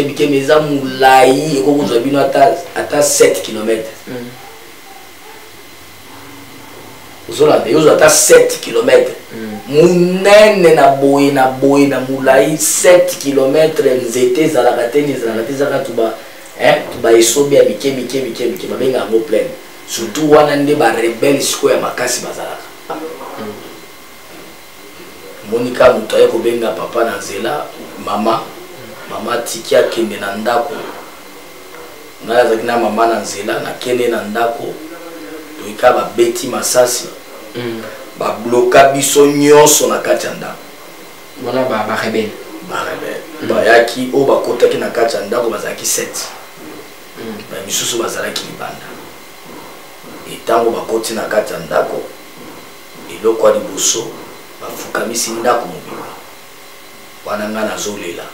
mike meza mulai eko kozwa bino ata 7 km. Ozolanda yozo ata 7 km. Munene na boye na mulai 7 km nzete ezalaka te ezalaka tuba tuba esobe ya mike babenga yango plaine. Surtout wana nde ba rebelle siko ya makasi bazalaka. Monika mutu aye kobenga papa na nzela mama tiki akende na ndako. Naya azalaki na mama na nzela nakende na ndako toyika babeti masasi babloka biso nyonso na kati ya ndako. Wana ba rebelle bayaki oyo bakotaki na kati ya ndako bazalaki 7 bamisusu bazalaki libanda. Etango bakoti na kati ya ndako eloko ya liboso bafukamisi ndako mobimba wana nga nazolela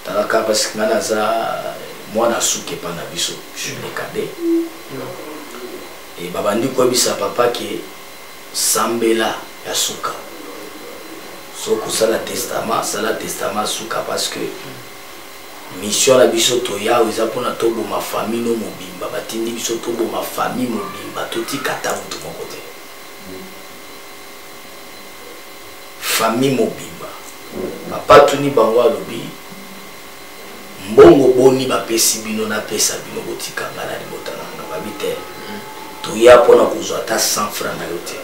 talaka parce que nga naza mwana suke pa na biso je le cadet et babandi koyebisa papa ke sambela ya suka so kosala testament suka parce que mission na biso toya eza mpona toboma famille no mobimba batindi biso toboma famille mobimba totikata mutu moko te famille mobimba. Papa tuni bango alobi mbongo boni bapesi bino na pesa bino botikanga na libota nanga babite toya mpona kozwa ata 100 francs na yo te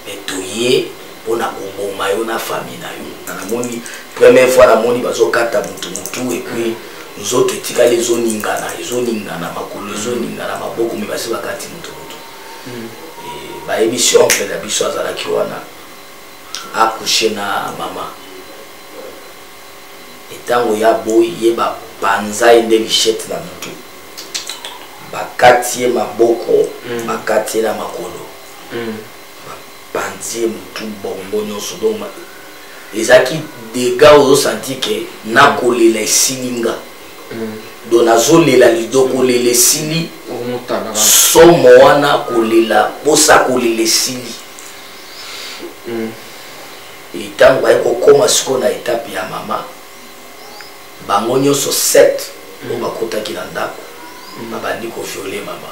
mais toye mpona koboma yo na famille na yo. Namoni première fois namoni bazokata mutu et puis nzoto etikali ezoningana makolo ezoningana maboko me basi bakati mutu bayebi si oncle na biso azalaki wana accouché na mama etango ya boy ye bapanza ende lichette na mutu bakati ye maboko bakati ye na makolo bapanzi ye mutu bongo nyonso donc ezaki dega ozosanti ke nakolela esilinga do nazolela lido kolela esili somo wana kolela posa kolela esili etango baye kokoma siko na etape ya mama bango nyonso 7 oyo bakotaki na ndako babandi koviole mama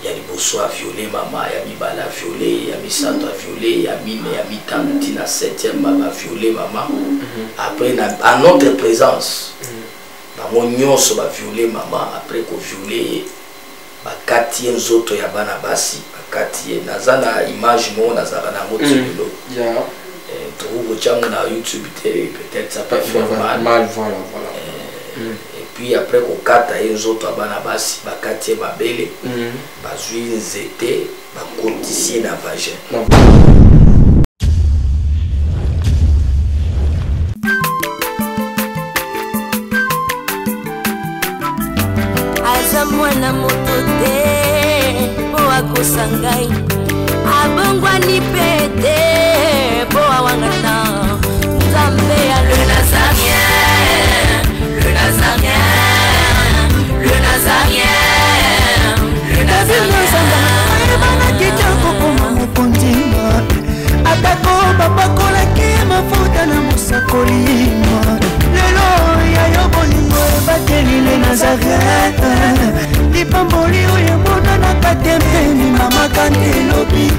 ya liboso aviole mama ya mibale aviole ya misato aviole ya mine ya mitano ntina 7e mama aviole mama après à notre présence bango nyonso baviole mama après koviole bakati ye nzoto ya bana basi bakati ye naza na image moko nazalaka nango tilelo na YouTube peut-être ça peut faire mal voilà. Et puis après kokata ye nzoto abana basi bakati ye babele bazwi nzete bakotisi na vagin. Aza mwana moto te po akosangai abongwani pete po awangata nzambe ya le nazarien le nazarien le nazarien le nazarien bana kitoko koma mokondima atako babakolaki mafuta na mosakolima lelo ya yo bolingo ebateli le nazarien lipamboli oyo emonanaka te mpeni mama kandi elobi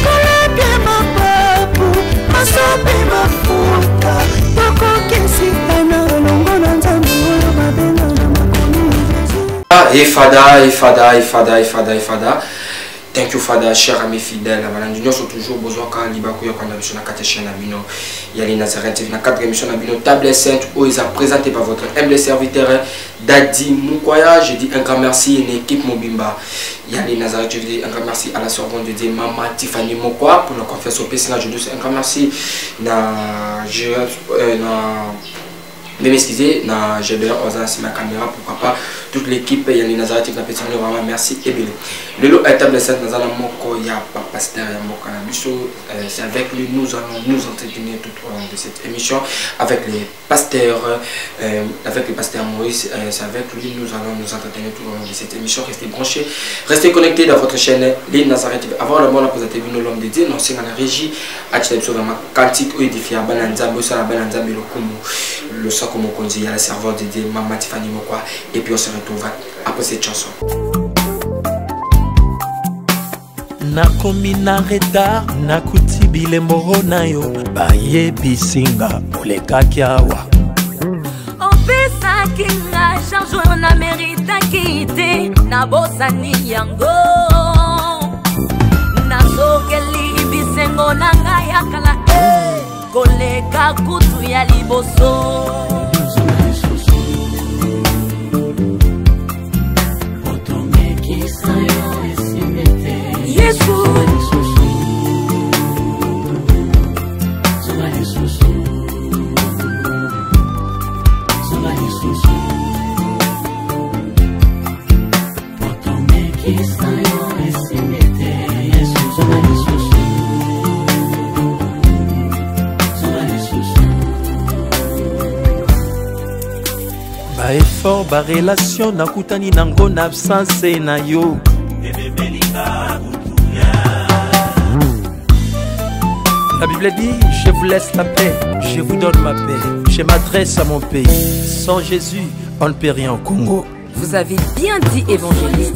koleke mapapu masopi mafuta tokokisitana olongo na nzambe oyo babenga na makomi Fada. Thank you, Fada, cher ami fidèle. Nous sommes toujours besoin quand Libakou quand la mission à 4 chaînes Abino. Il y a les Nazareth, il y a 4 émissions Abino. Table sainte où ils ont présenté par votre humble serviteur Dadi Moukoya. Je dis un grand merci à l'équipe Mobimba. Il y a les Nazareth, je dis un grand merci à la Sorbonne de dire Maman Tiffany Moukoya pour la conférence au PCNA. Je dis un grand merci Mais m'excuser, j'ai besoin de ma caméra, pourquoi pas. Toute l'équipe, il y a les Nazareth qui ont fait vraiment merci et bien. Le lot à table 7, nous allons il y a pas pasteur, c'est avec lui, nous allons nous entretenir tout au long de cette émission avec les pasteurs, Maurice, c'est avec lui, nous allons nous entretenir tout au long de cette émission. Restez branchés, restez connectés dans votre chaîne, les Nazareth. Avant le monde, vous avez vu l'homme de Dieu, non, c'est dans la régie, à vraiment cantique ou édifié, à Bananzambo, ça la Bananzambo, le sang comme on dit, il y a la servante de Dieu, Maman Tiffany Mokwa, et puis on se retrouve après cette chanson. Nakomi na retard nakuti bilembo na yo baye bisinga olekaki awa opesaki nga charge na meritaki te nabosani yango nazokeli bisengo na ngai ya kala koleka kutu ya liboso effort ba relation nakutani nango na absence na yo La Bible dit je vous laisse la paix, je vous donne ma paix, je m'adresse à mon pays. Sans Jésus on ne peut rien au Congo. Vous avez bien dit évangéliste.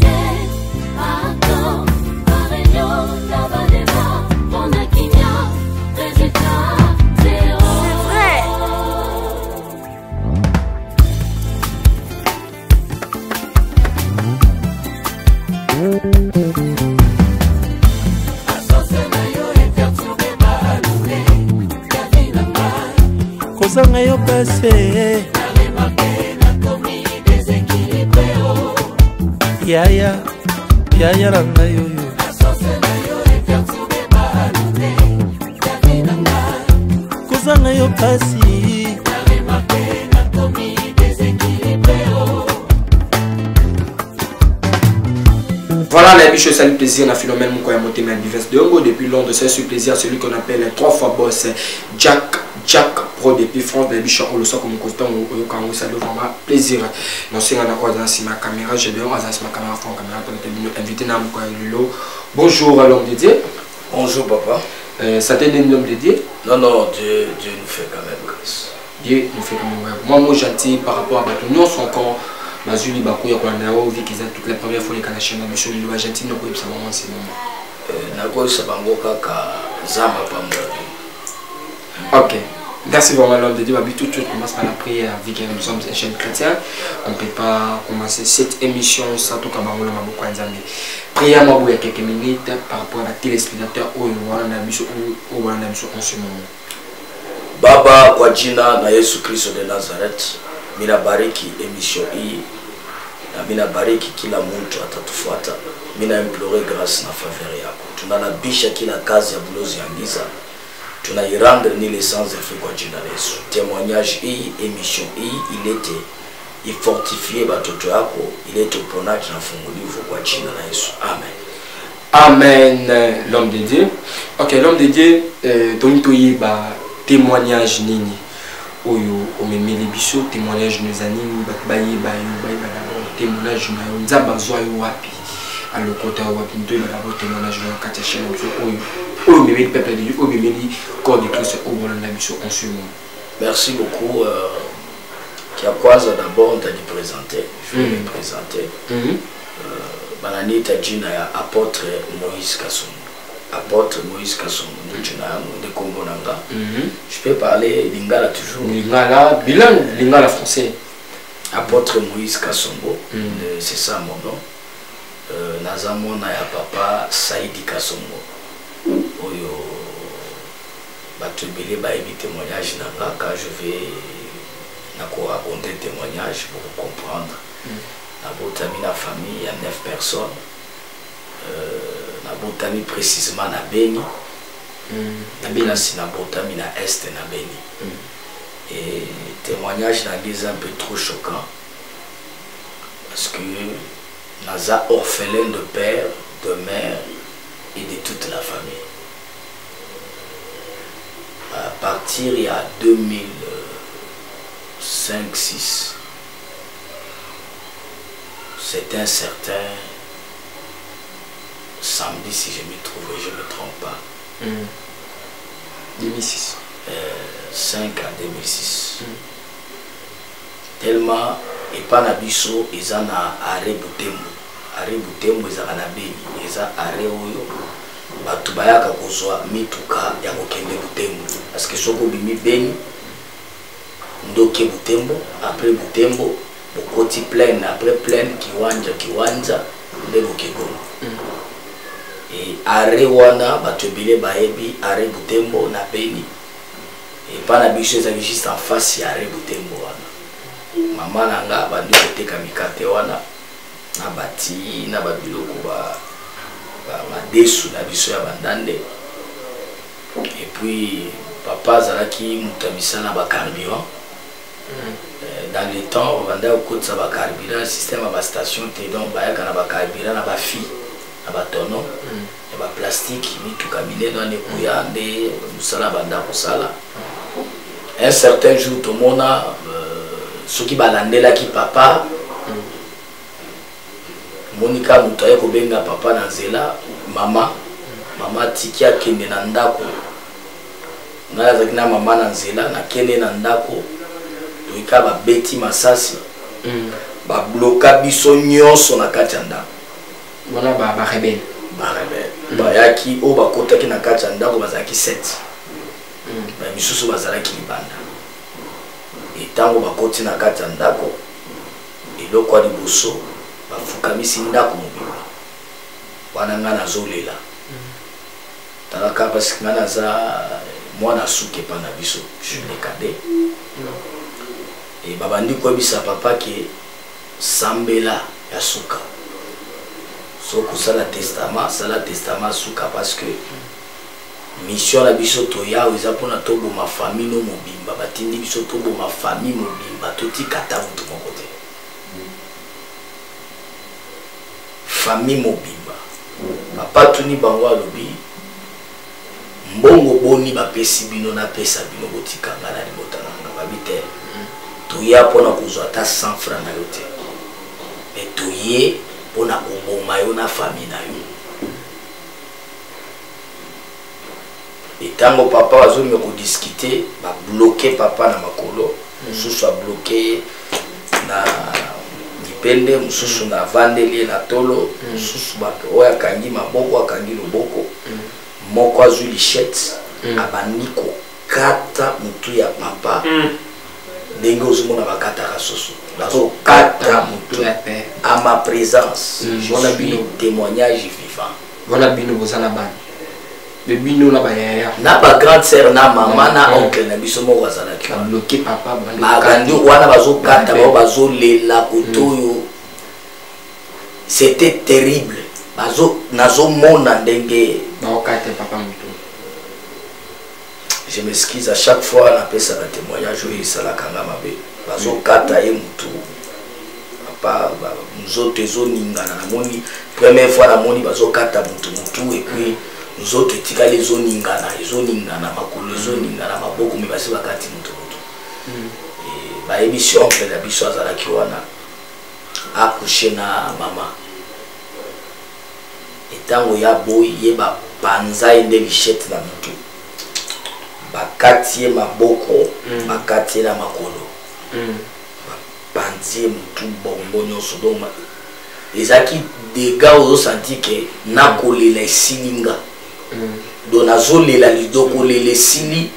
Kozanga yo passé Yaya ranga yo Kozanga yo passé Voilà les biches, c'est le plaisir, on a Philomène Moukoya Motéma Divers de Hongo. Depuis Londres, c'est ce plaisir, celui qu'on appelle les 3 fois boss, Jack Pro depuis France, les biches, on le sent comme constant, on ça doit vraiment plaisir. Non, c'est un accord dans ma caméra, j'ai bien ma caméra, fond caméra, on est invité dans Moukoya Lulo. Bonjour à l'homme de Dieu. Bonjour papa. Ça t'aide l'homme de Dieu? Non, Dieu nous fait quand même grâce. Dieu nous fait quand même grâce. Moi, gentil par rapport à tout, nous, son corps. Mazuli Bakou Yakolana, vu qu'ils ont toutes les premières fois les Canadiens, monsieur Lilo Argentine, nous pouvons savoir en ce moment. Nago Sabango Kaka Zama Pambo. Ok. Merci vraiment l'homme de Dieu. Tout de suite, on commence par la prière. Vu que nous sommes une chaîne chrétienne, on ne peut pas commencer cette émission sans tout comme on a dit. Prière moi pour quelques minutes par rapport à la téléspectateur où on a en ce moment. Baba kwa jina na Yesu Kristo de Nazareth. Mina bariki emission hii na mina bariki kila mtu atatufuata. Mina implore grâce na faveur yako. Tunanabisha kila kazi ya bulozi ya giza. Tunairendre ni l'essence de kwa jina la Yesu. Témoignage hii, émission hii ilete ifortifie batoto yako, ilete uponaji na fungulivu kwa jina la Yesu. Amen. Amen, l'homme de Dieu. Ok, l'homme de Dieu, donc tu ba témoignage nini. Oyo omemeli biso témoignage nos anime bayi témoignage na nzamba zo yo wapi alokota wapi ndo ba témoignage na kati chaîne oyo memeli peuple de Dieu oyo memeli corps de Christ au bon na biso en ce moment. Merci beaucoup Kiakwaza d'abord on t'a dit présenter, je vais me présenter. Banani tajina ya apôtre Moïse Kasongo. Apôtre Moïse Kasongo de Congo Nanga. Je peux parler lingala toujours. Lingala, bilingue, lingala français. Apôtre Moïse Kasongo, c'est ça mon nom. Nazamona ya papa Saïdi Kasongo. Oyo batubele ba ébi témoignage nanga quand je vais raconter témoignage pour comprendre. Nabotami na famille, il y a 9 personnes. Nabotami précisément na Beni. Nabina si nabotami na Est na Beni. Et témoignage est un peu trop choquant. Parce que Naza orphelin de père, de mère et de toute la famille. À partir il y a 2005-6, c'est un certain samedi, si je me trouve, je ne me trompe pas. 2006. 5 à 2006. Tellement, et pas nabiso, ils ont arrêt Butembo. Arrêt Butembo, ils ont Beni. Ils ont arrêt Oyo. Batubayaka kozwa mituka ya kokende Butembo. Parce que soko bimi Beni, ndoke Butembo, après Butembo, bokoti plaine, après plaine, kiwanja, ndebo Kegoma. Et arrêt wana, batubile baebi, arrêt Butembo na Beni. Et pas na biso ezali juste en face ya arrêt Butembo wana. Mama nanga bandi koteka mikate wana na bati na babiloko ba madesu na biso ya bandande. Et puis papa zalaki mutamisa na ba carburant. Dans les temps banda okotsa ba carburant système à ba station te donc ba yaka na ba carburant na ba fi na ba tono ya ba plastique mituka minene na kuya nde musala banda kosala. Un certain jour tout le monde ceux qui balandela qui papa Monica Mutaye kobenga papa na nzela mama tiki akende na ndako na zakina mama na nzela na kende na ndako toika ba beti masasi ba bloka biso nyonso na kati ya ndako wana ba rebelle ba yaki o ba kotaki na kati ya ndako bazaki 7 ba misusu bazalaki libanda etango bakoti na kati ya ndako eloko ya liboso bafukamisi ndako mobimba wana nga nazolela talaka parce que nga naza mwana suke pa na biso je le cadet et babandi koyebisa papa ke sambela ya suka so kosala testament suka parce que mission la biso toya eza pona toboma famille no mobimba batindi biso toboma famille mobimba totikata mutu moko te famille mobimba papa tuni bango alobi mbongo boni bapesi bino na pesa bino botikanga na libota nanga babi te toya pona kozwa ata 100 francs na yo te mais toye pona koboma yo na famille na yo. Et tant que papa a zoné ko discuter, ba bloquer papa na makolo, mususu a bloqué na dipende, mususu na vandeli na tolo, mususu ba oya kangi maboko akangi loboko, moko azu lichette, abaniko kata mutu ya papa. Ndenge ozomona bakata rasoso. Bazo kata mutu à ma présence. Je suis témoignage vivant. Voilà bino bozana ban. Bino na ba yaya na ba grande sœur na maman na oncle na biso mo wazalaki bloqué papa bagandi wana bazokata bazolela kotoyo. C'était terrible. Nazomona ndenge bakate papa mutu. Je m'excuse à chaque fois na pesa na témoignage oyo esalaka nga mabe bazokata ye mutu papa nzoto ezoningana namoni première fois namoni bazokata mutu et puis nous autres etikali ezoningana makolo ezoningana maboko me basi bakati mutu bayebisi oncle na biso azalaki wana akushe na mama etango ya boyi ye bapanza ye nde lichette na mutu bakati ye maboko bakati ye na makolo bapanzi ye mutu bongo nyonso donc ezalaki dega ozosanti ke nakolela esilinga donc nazolela lido kolela esili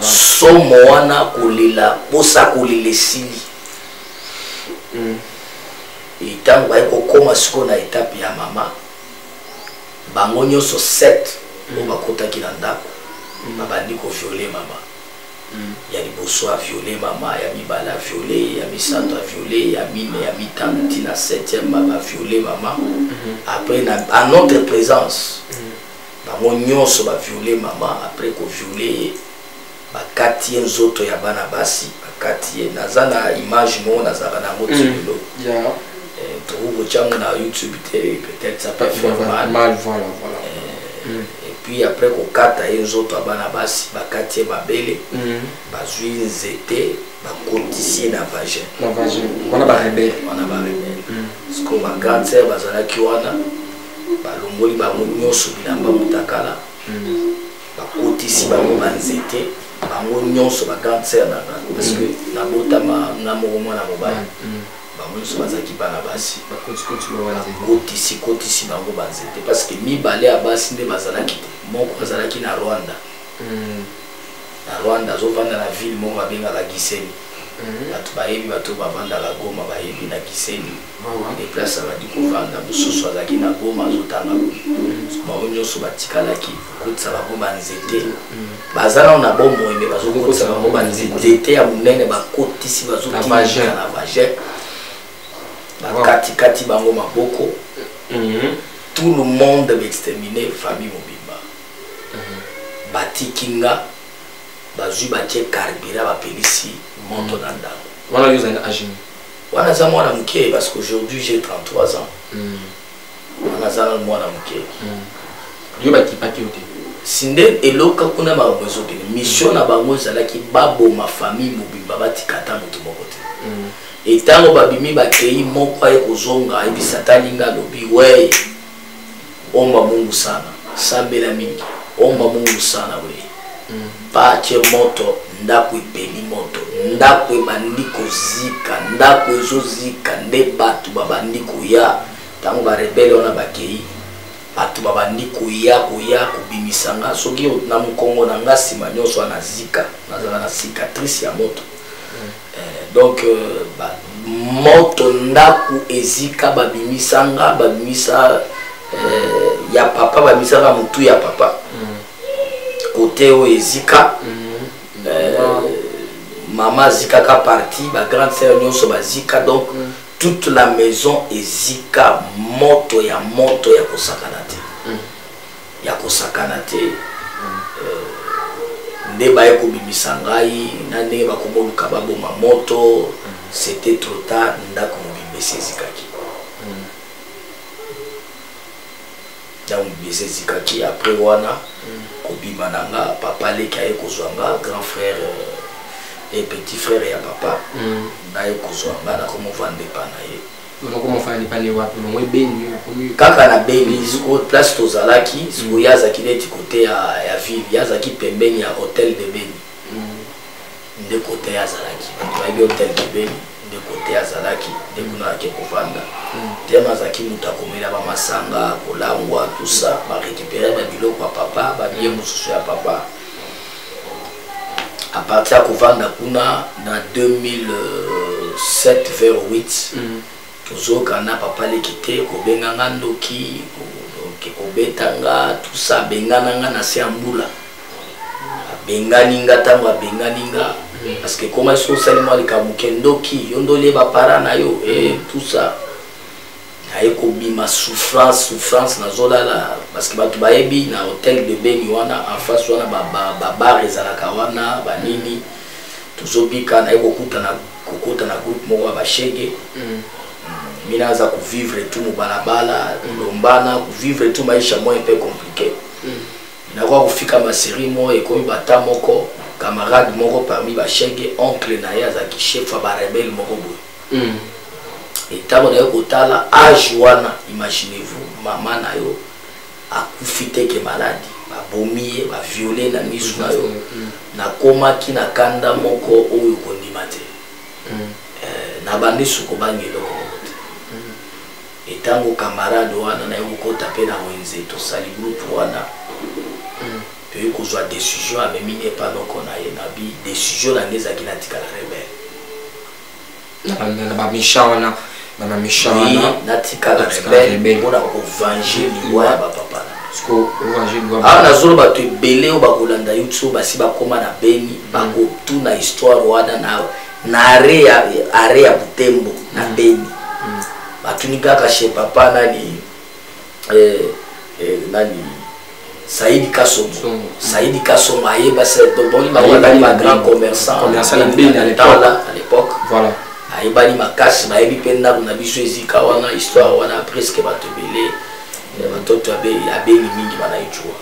somo wana kolela posa kolela esili etango baye kokoma siko na etape ya mama bango nyonso 7 oyo bakotaki na ndako babandi koviole mama ya liboso aviole mama ya mibale aviole ya misato aviole ya mine ya mitano ntina 7e mama aviole mama après à notre présence bango nyonso baviole mama après koviole bakati nzoto ya bana basi bakati naza na image mo nazaka nango tsilo trouve chango na YouTube peut-être ça peut faire mal voilà et puis après kokata nzoto ya bana basi bakati babele bazwi nzete bakotisi na vagin wana ba rebelle parce que ma grande sœur bazalaki wana balongoli bango nyonso bilamba motakala bakotisi bango banzete bango nyonso ba grande sœur nanga parce que nabotama nga moko mwana mobali bango nyonso bazalaki bana basi kotisi bango banzete parce que mibale ya basi nde bazalaki te moko azalaki na Rwanda azovanda na ville moko babengaka Gisenyi bato bayebi bato bavandaka Goma bayebi na Gisenyi deplace abadi kovanda mosusu azalaki na Goma azotanga bango nyonso batikalaki kotisa bango banzete baza nao na bomoi me bazokotisa bango banzete ya monene bakotisi bazotika na vagin bakatikati bango maboko tout le monde exterminé famille mobimba batikinga bazwi batie carburant bapelisi moto na ndango wana yoza na agini wana za mwana muke parce qu'aujourd'hui j'ai 33 ans wana za mwana muke yo bakipaki yote sinde eloka kuna mabozo te mission na bango zalaki baboma famille mobimba batikata moto moko te etango babimi bakei moko aye kozonga ebi sataninga lobi we omba Mungu sana sambela mingi omba Mungu sana we pache moto ndako ipeli moto ndako ebandi kozika ndako ezozika nde bato babandi koya ntango barebele wana bakei bato babandi koya kobimisanga soki na mokongo na nga nsima nyonso wana zika nazala na cicatrice ya moto donc moto ndako ezika babimisanga babimisa ya papa babimisanga mutu ya papa côté o ezika maman zikaka parti ba grande sœur nyonso bazika donc toute la maison ezika moto ya kosakana te nde baye kobimisa ngai na ndenge bakomoluka baboma moto c'était trop tard ndako mobimba ezikaki donc ezikaki après wana kobima nanga papa leki aye kozwa nga grand frère et petit frère ya papa naye kozwa nga nakomovanda epa na ye kaka na Beni siko place tozalaki siko yazaki neti kote ya ville yazaki pembeni ya hôtel de Beni nde kote yazalaki bayebi hôtel de Beni nde kote yazalaki nde kuna ake kovanda tema azalaki mutu akomela bamasanga kolangwa tout ça barécupérer babiloko ya papa babie mosusu ya papa à partir ya kovanda kuna na 2007 vers 8 tozokana papa leki te kobenganga ndoki kobetanga tout ça abengananga na se ya mbula abenganinga ntango abenganinga parce que koma so osalema likamuke ndoki yo ndoli bapara na yo tout ça aye kobima souffrance nazolala parce que bato bayebi na hôtel de Beni wana en face wana babar ezalaka wana banini tozobika naye kokota na groupe moko ya bashege mina aza kuvivre tout mobalabala lombana kuvivre tout maisha mo un peu compliqué nakoka kofika masérie mo ekomi bata moko camarade moko parmi bashege oncle na ye azalaki chef ya barebele moko boye etango na ye kotala age wana imaginez-vous mama na yo akufi teke maladi babomi ye baviole na misu na yo nakomaki na kanda moko oyo kondima te nabandi suko bangi eloko moko te etango camarade wana na ye kokota mpe na wenze tosali groupe wana toye kozwa décision amemi epa noko na ye nabi décision nange ezalaki natikala rebele na bamisha wana natikala rebele mpona kovange liwa ya bapapa awa nazolo bato ebele oyo bakolanda yo so basi bakoma na Beni bakotuna histoire wana na are ya Butembo na Beni batuni kaka chez papa nani Saïdi Kassomo. Saïdi Kassomo ayeba c'est donc il grand commerçant à l'époque. Voilà. Ayebani makasi bayebi penda na biso ezika wana histoire wana presque batebele batoto abeli mingi banaijua.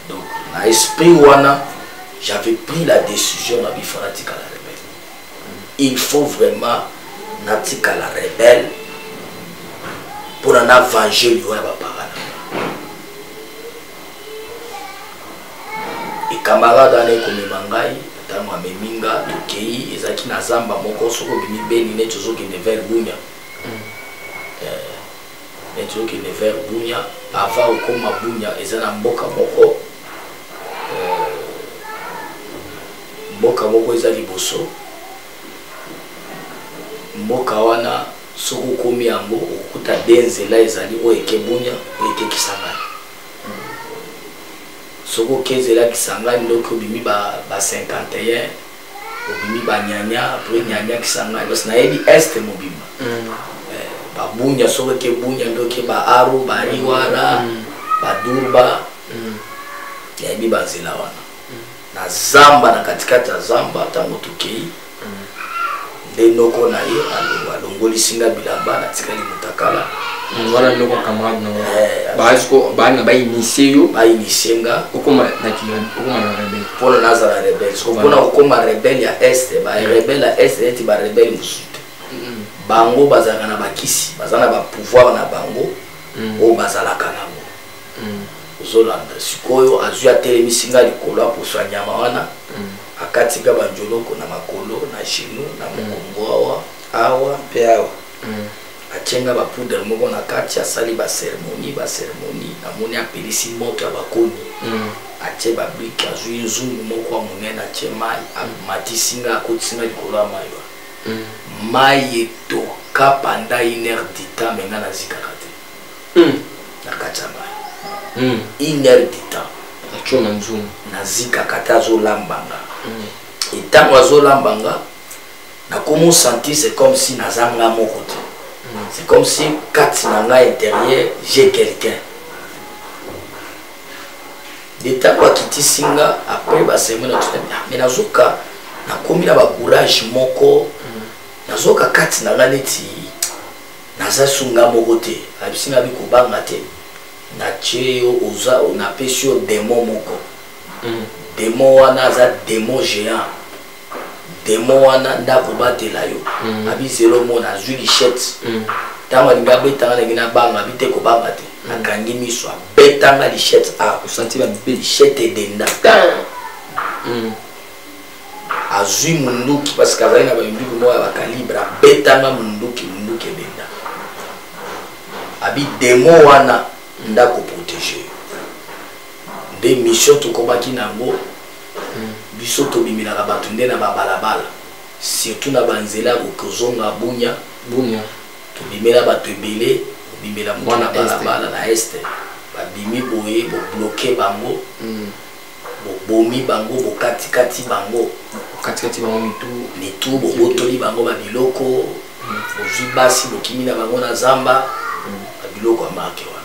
Donc na esprit wana j'avais pris la décision na bifanatika la rebelle. Il faut vraiment natika la rebelle pour en venger lui ya baparana. Et camarade ane komema ngai tango ameminga tokei ezaki na zamba moko soko bimi beni ne tozokende vers Bunya. Ne tozokende vers Bunya avant okoma Bunya eza na mboka moko eza liboso. Mboka wana soko komi yango okuta denzela ezali o eke Bunya o eke Kisangani. Soko kezela Kisangani ndoko bimi ba 51 obimi ba nyanya après nyanya Kisangani parce na yebi est mobima. Ba Bunya soko ke Bunya ndoke ba Aru ba Riwara ba Durba yebi ba zela wana. Na zamba na katikati ya zamba tango tukei noko na ye alongoli singa bilamba na tikali mutakala voilà noko camarade no basko bana ba initier nga okoma na rebelle pour la nazara rebelle so pona okoma rebelle ya est ba rebelle ya est eti ba rebelle musute bango bazana na bakisi bazana ba pouvoir na bango o bazala kanamo Zolanda sikoyo azuya telemi singa likolo pour soigner wana akatika banjoloko na makolo na chinu na mukombo awa pe awa achenga ba poudre moko na kati asali ba cérémonie na moni apelisi moto ya bakoni ache ba brique azui nzungu moko wa munene ache mai amatisinga akotisinga likolo ya mai mai etoka panda 1 heure du temps menga na zikaka te na kati ya mai 1 heure du temps achona nzungu na zikaka te azolambanga etango azolambanga nakomo senti c'est comme si nazanga moko te. C'est comme si kati na ngai intérieur j'ai quelqu'un. D'état kwa kiti singa après ba semaine na tuna mais nazoka nakomi na ba courage moko nazoka kati na ngai neti nazasunga moko te abisinga bikobanga te na cheo oza on appelle sur démon moko démon wana za démon géant démon wana ndako batela yo abi zelo mona azwi lichette tango linga betanga ngina banga bite ko banga te akangi miso betanga lichette a senti ba lichette denda azwi munduki parce que avali na ba munduki mo ya calibre betanga munduki denda abi démon wana ndako protéger des missions to komaki nango biso to bimilaka bato nde na babalabala surtout na banzela okozonga Bunya to bimela bato ebele bimela mwana balabala na este babimi boye bo bloquer bango bo bomi bango bo katikati bango mitu bo botoli bango ba biloko bo zibasi bo kimina bango na zamba ba biloko amake wana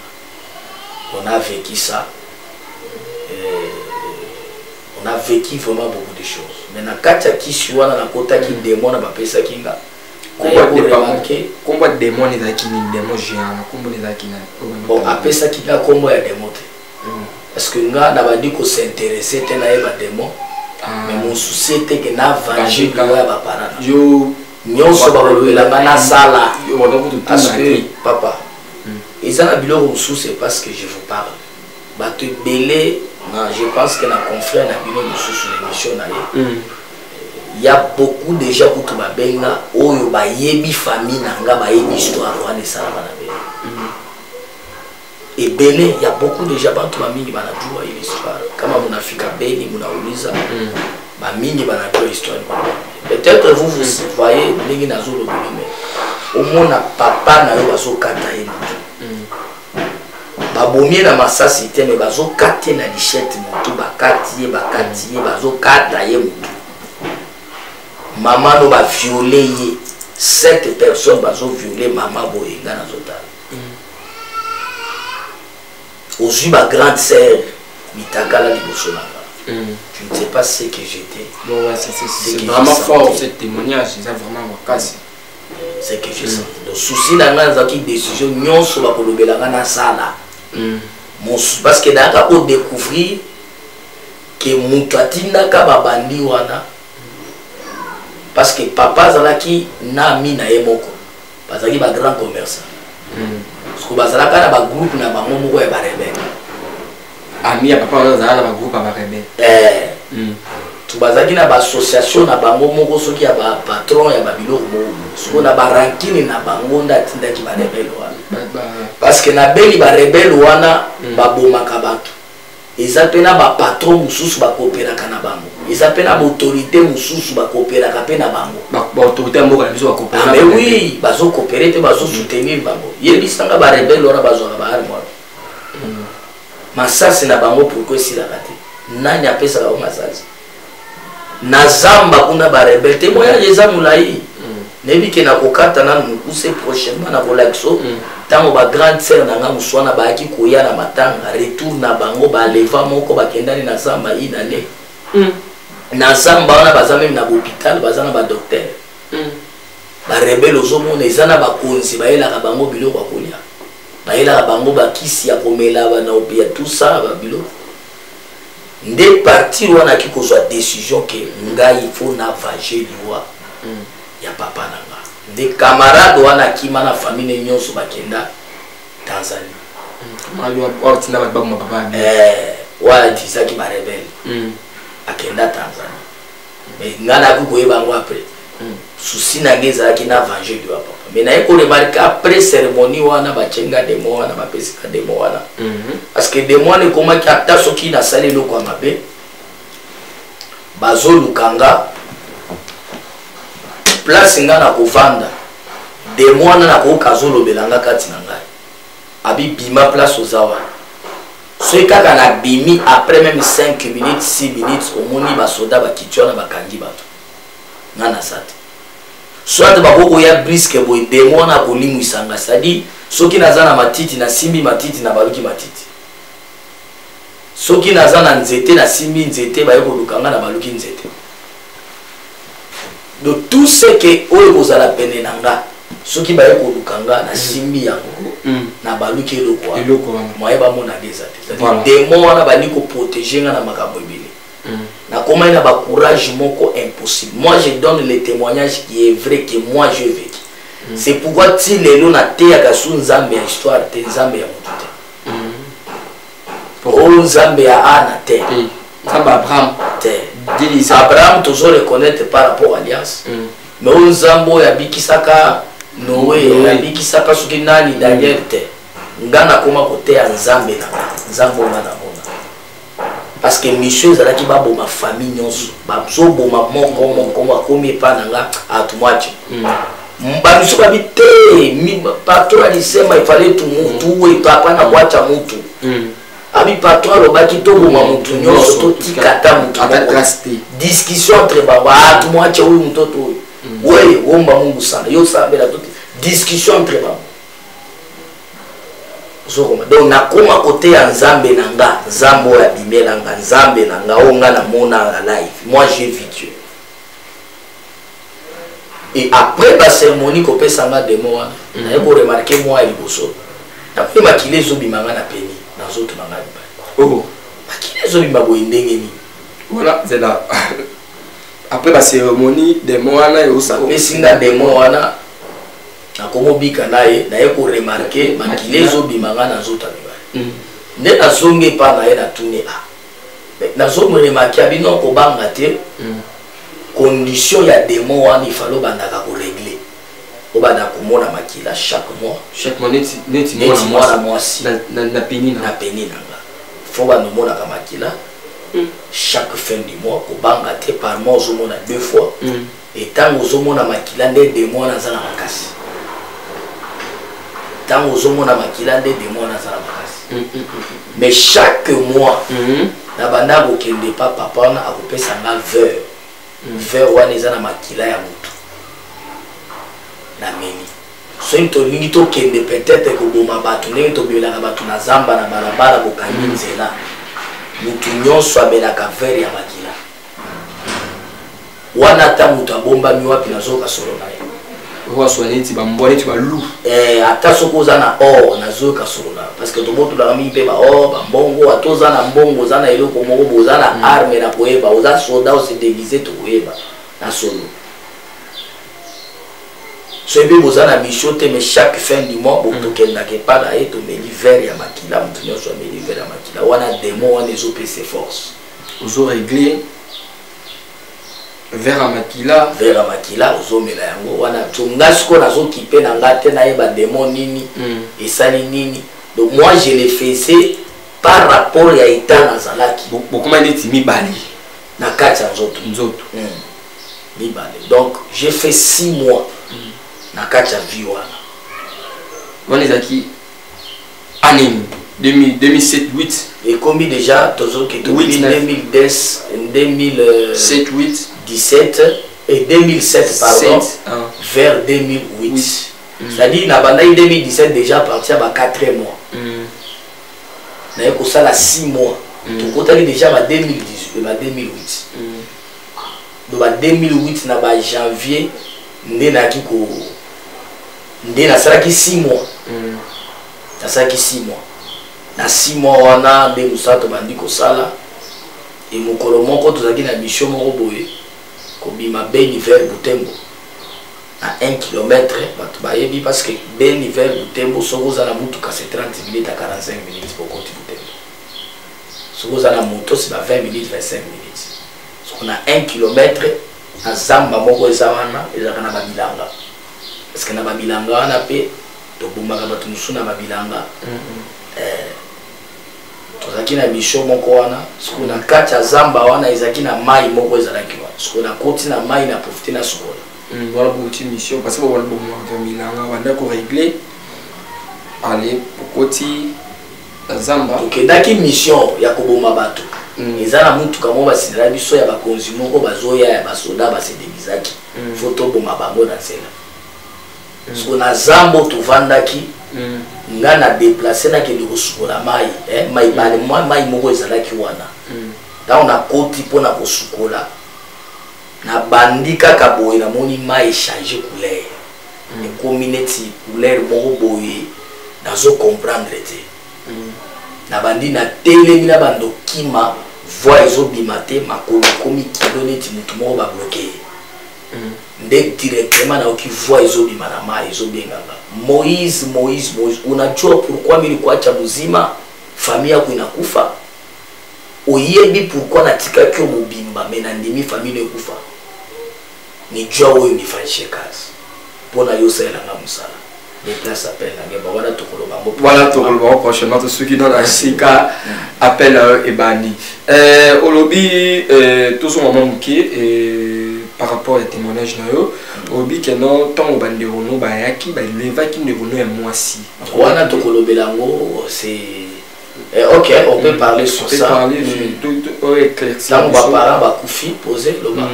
on a vécu ça. On a vécu vraiment beaucoup de choses. Mais na katia kishuana na kota ki démon na bapesa kinga. Combat démon ni zaki ni démon géant, combo ni zaki na. Bon, apesa kinga combo ya démon te. Parce que nga na bandi ko s'intéresser te na eba démon. Mais mon souci était que na venger nga ba parana. Yo nyonso ba loela bana sala. Parce que papa ils ont biloko mususu c'est parce que je vous parle. Bato belé je pense que na confrère na bino mususu l'émission na ye. Il y a beaucoup de gens qui ba benga oyo ba yebi famille na nga ba yebi histoire wana sala bana be. Et belé il y a beaucoup de gens bantu ba mingi bana jua ile histoire. Kama munafika beni munauliza ba mingi bana jua histoire. Peut-être vous voyez mingi na zolo mais au moins na papa na yo bazo kata ye. Babomie na masasi te me bazo kate na lichette mutu bakati bazo kata ye mutu maman no ba violer ye 7 personnes bazo violer maman boyenga na zota ozui ba grande sœur mitakala liboso nanga. Tu ne sais pas ce que j'étais. Bon, ouais, c'est vraiment fort ce témoignage, c'est vraiment casse. C'est que je sens. Donc, souci nanga zaki décision nyonso ba kolobelanga na sala. Parce que nanga ko découvrir que mutu atindaka babandi wana. Parce que papa zalaki na mi na ye moko. Bazaki ba grand commerçant. Parce que bazalaka na ba groupe na bango moko ya ba rebelle. Ami ya papa wana zala na ba groupe ya ba rebelle. Tu bazaki na ba association na bango moko soki ya ba patron ya ba biloko moko. So na ba rankine na bango ndatindaki ba rebelle wana. Parce que na beli ba rebelle wana ba bomaka bato. Eza pena ba patron mususu ba koperaka na bango. Eza pena ba autorité mususu ba koperaka pe na bango. Ba autorité moko na biso ba kopera. Mais oui, bazo coopérer te bazo soutenir bango. Yebisanga ba rebelle wana bazo ba arme wana. Masasi na bango pourquoi si la raté. Nani apesa ba masasi. Na zamba kuna ba rebelle témoignage eza mulai. Nebi ke na kokata na mukuse prochainement na relaxo. Tango ba grande sœur na nga muswana ba aki koya na matanga retour na bango ba leva moko ba kendani na zamba inane. Na zamba wana baza même na hôpital baza na ba docteur. Ba rebelle ozomona ezana ba konzi ba yela ka bango biloko akolia. Ba yela ka bango ba kisi ya komela ba na obia tout ça ba biloko. Nde parti wana ki kozwa décision que ngai il faut na vager liwa. Ya papa nanga. Des camarades wana kima na famille nyonso bakenda Tanzanie. Malio ortina ba bama papa. Wala tisaki ba rebelle. Akenda Tanzanie. Mais ngana ku koyeba ngo après. Souci na ngeza ki na venger de papa. Mais na eko remarquer après cérémonie wana ba chenga demo wana ba pesika demo wana. Parce que demo ne koma ki ata soki na sale loko mabe. Bazo lukanga place nga na kovanda de mwana na ko kazolo belanga kati na ngai abi bima place ozawa so kaka na bimi après même 5 minutes 6 minutes omoni ba soda ba kitwana ba kangi bato ngana sate soit ba boko ya briske boy de mwana ko limu isanga sadi soki nazana matiti na simbi matiti na baluki matiti soki nazana nzete na simbi nzete ba yoko lukanga na baluki nzete. De tout ce que vous avez peine nanga ce qui va être lukanga na simbi yango na baluki eloko moi ba mona deza des mots wana ba niko protéger na makambo ebele na comment na ba courage moko impossible. Moi je donne le témoignage qui est vrai que moi je vécu. C'est pourquoi ti lelo na te ya kasu nzambe ya histoire te nzambe ya mutu te o nzambe ya ana te nzambe Abraham te. Abraham toujours reconnaître par rapport à l'alliance. Mais on zambo ya bikisaka Noé ya bikisaka soki nani Daniel te. Ngana koma kote ya nzambe na nzambo na mona. Parce que mission zalaki ba boma famille nyonso. Ba zo boma moko komi pa nanga atumwache. Ba biso ba bité mi patron alisema il fallait tout mutu et papa na kwacha mutu. Abi patron lo baki to boma mutu nyonso to tikata mutu atrasté discussion entre baba tout moi huyu mtoto huyu wewe omba Mungu sana yo sambela toute discussion entre baba zokoma donc nakoma côté ya nzambe nanga nzambo ya bimela nga nzambe nanga onga na mona la live moi j'ai vu Dieu et après la cérémonie ko pesa nga demo wana na yeko remarquer moi liboso na pe makile zo bimanga na peni na zoto na ngani oh makile zo bimba bo ndenge ni. Voilà, c'est là. Après la cérémonie, des mots et au salon. Mais si des mots, na komo bika nae na yeko remarquer makilezo bimanga na zota biba. Ne na zonge pa na ye na tune a. Na zonge remarquer bino ko banga te. Condition ya demo wana ifalo bandaka ko régler. O banda ko mona makila chaque mois. Chaque mois neti mois si na penina nga. Faut ba no mona ka makila. Chaque fin du mois ko banga te par mois au mona 2 fois. Et tant aux hommes na makila nde de mois na zala makasi. Tant aux hommes na makila nde de mois na zala makasi. Mais chaque mois na banda ko kende pa papa na akopesa nga verre. Verre wana ezana makila ya mutu. Na meni. So into lingi to kende peut-être ko boma batu ne to biela ka batu na zamba na balabala ko kanyi nzela. mutu nyonso amelaka vere ya makila wana ata mutu abombami wapi nazoyoka solo na ye ata soki oza na or nazoyoka solo na parce que tobotolaka mingi mpe baor bambongo ata oza na mbongo oza na eloko moko bo oza na arme na koyeba oza soda ose déguise tokoyeba na solo so ebe boza na mission te mais chaque fin du mois botokendaka epa na ye tomeli vere ya makila mutu nyonso ameli vere ya makila wana démon wana ezopesa force ozoregle vere ya makila ozomela yango wana nga sikoyo nazokipe na nga te nayeba démon nini esali nini donc moi je le faisais par rapport ya eta nazalaki bokoma neti mibali na kati ya nzoto mibale donc j'ai fait 6 mois na kati ya vie wana ezalaki année 2007-8 ekomi déjà tozoki 2010 2007-8 17 et 2007 pardon vers 2008 c'est-à-dire na bandaki 2017 déjà parti à 4 mois naye kosala 6 mois tokotaki déjà ba 2018 ba 2008 donc ba 2008 na ba janvier nde naki ko nde nasalaki 6 mois nasalaki 6 mois na 6 mois wana nde mosala tobandi kosala e mokolo moko tozalaki na mission moko boye kobima Beni vers Butembo à 1 km bato bayebi parce que Beni vers Butembo soki oza na mutuka c'est 30 minutes à 45 minutes pour koti Butembo soki oza na moto c'est 20 minutes 25 minutes soki na 1 km na zamba moko eza wana ezalaka na babilanga parce que na babilanga wana mpe tobomaka bato mosusu na babilanga tozalaki na mission moko wana soki na kati ya zamba wana ezalaki na mai moko ezalaki wana soki na koti na mai na profite na sokola voilà bouti mission parce que voilà bon milanga banda ko régler aller pokoti zamba tokendaki mission ya koboma bato eza na mutuka mo basinela biso ya bakonzi moko bazoya ya basoda basedebizaki foto boma bango na nzela soki na zambo tovandaki nga na déplacer na kende kosukola mai mai bale mai moko ezalaki wana ntango na koti mpona kosukola na bandi kaka boye namoni mai echange couleur ekomi neti couleur moko boye nazokomprendre te na bandi na telemi na bandokima voi ezobima te makolo ekomi kilo neti mutu moko babloke nde directement naoki voi ezobima na mai ezobenganga Moïse unajua pourquoi mimi nikuacha mzima familia yako inakufa oyebi pourquoi natika kio mubimba mena ndimi familia ekufa nijua wewe unifanyishe kazi pona yosa elanga musala les places appellent la voilà tokoloba prochainement tous ceux qui dans la sika appellent et bandi olobi tous on moment qui par rapport au témoignage na yo obi que non tant bandi rono ba yaki ba leva qui ne rono et moi si wana tokolobelango c'est ok on peut parler sur ça parler tout éclaircir on va parler ba kufi poser le bas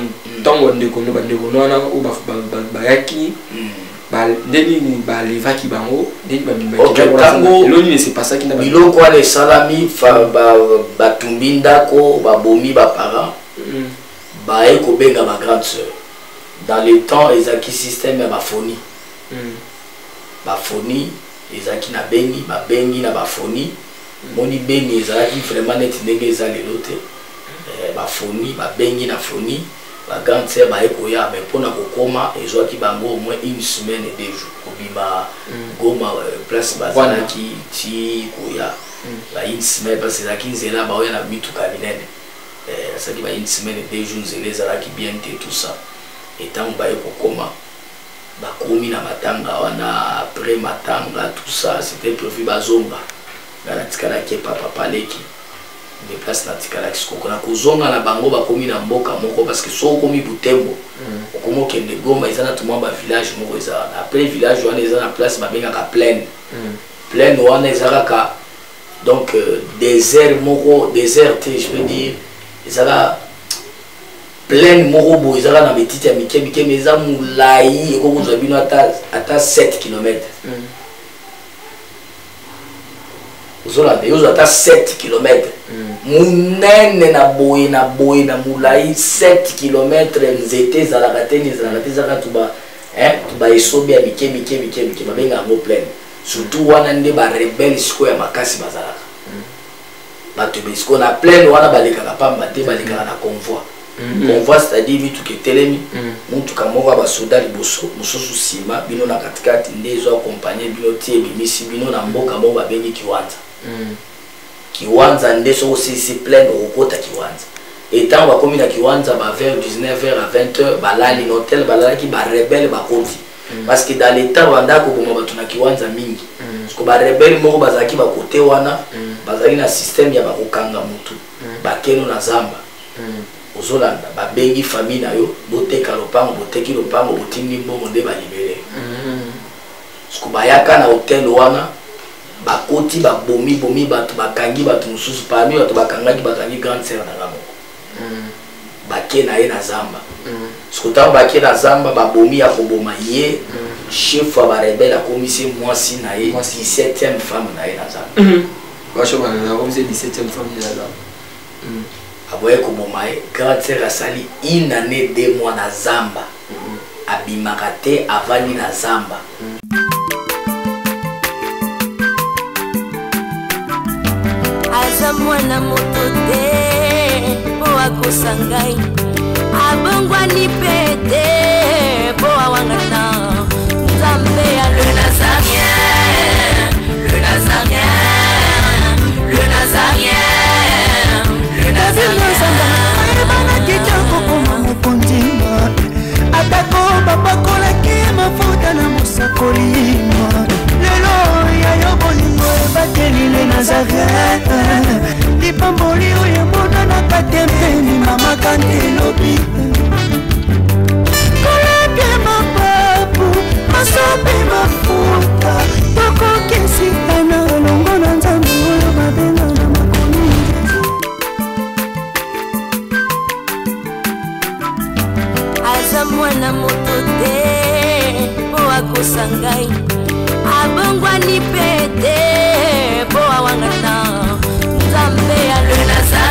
tant bandi rono na o ba yaki ba deni ba leva ki bango deni ba tango loni c'est pas ça qui n'a pas bilo kwa les salami ba tumbinda ko ba bomi ba parents ba eko benga ma grande sœur dans les temps ezaki système ba phoni ba phoni ezaki na beni ba bengi na ba phoni moni beni ezaki vraiment net ndenge ezali lote ba phoni ba bengi na phoni la grande sœur ba ekoya mais pona kokoma ezwaki bango au moins une semaine et 2 jours kobima goma place bazana ki ti koya ba une semaine parce que zaki nzela ba oya na mituka minene ça dit ba une semaine et 2 jours nzela zalaki bien te tout ça et tant ba ekokoma ba komi na matanga wana après matanga tout ça c'était prévu bazonga na tikala ke papa paleki des places na tikala kisoko na kozonga na bango bakomi na mboka moko parce que so komi Butembo okomo kende Goma ezana tout ba village moko ezana après village wana ezana place babengaka plaine plaine wana ezaka donc désert moko désert je peux dire ezala plaine moko bo ezala na betiti ya mike mais eza mulai ekokozwa bino ata 7 km ozolanda yo ozwa ata 7 km munene na boye na mulai 7 km nzete ezalaka te ezalaka tuba esobe ya mike babenga yango plaine surtout wana nde barebele sikoyo ya makasi bazalaka bato besiko na plaine wana balekaka pamba te balekaka na convoi convoi c'est-à-dire mituka etelemi mutuka moko ya basoda liboso mosusu nsima bino na katikati nde ezo akompagne bino tie ebimisi bino na mboka moko babengi kiwanza nde soko osisi plaine okokota kiwanza etango bakomi na kiwanza ba vers 19h à 20h balali na hotel balalaki barebele bakoti parce que dans l'état banda koboma bato na kiwanza mingi parce barebele moko bazalaki bakote wana bazalaki na système ya bakokanga mutu bakeno na zamba ozolanda babengi famille na yo boteka lopango boteki lopango botindi mbongo nde balibere parce bayaka na hotel wana bakoti babomi bato bakangi bato mosusu parmi bato bakangi grande sœur na ngamo bake na ye na zamba sikotango bake na zamba babomi ya koboma ye chef ya barebele akomisi mwasi na ye 17e femme na ye na zamba aboye koboma ye grande sœur asali 1 année 2 mois na zamba abimaka te avandi na zamba aza mwana moto te po akosa ngai abongwani pe te po awangana nzambe ya le nazarien kokoma mokondima atako bapakolaki mafuta na mosakolima lelo yayo bolingo ebateli le nazareth lipamboli oyo emonanaka te mpeni mama kandelobi kolapie mapapu masope mafuta tokokesikana elongo na nzambe oyo babenga na makomi aza mwana moto te po akosa ngai abongwani pe te po awangana nzambe ya le nazareth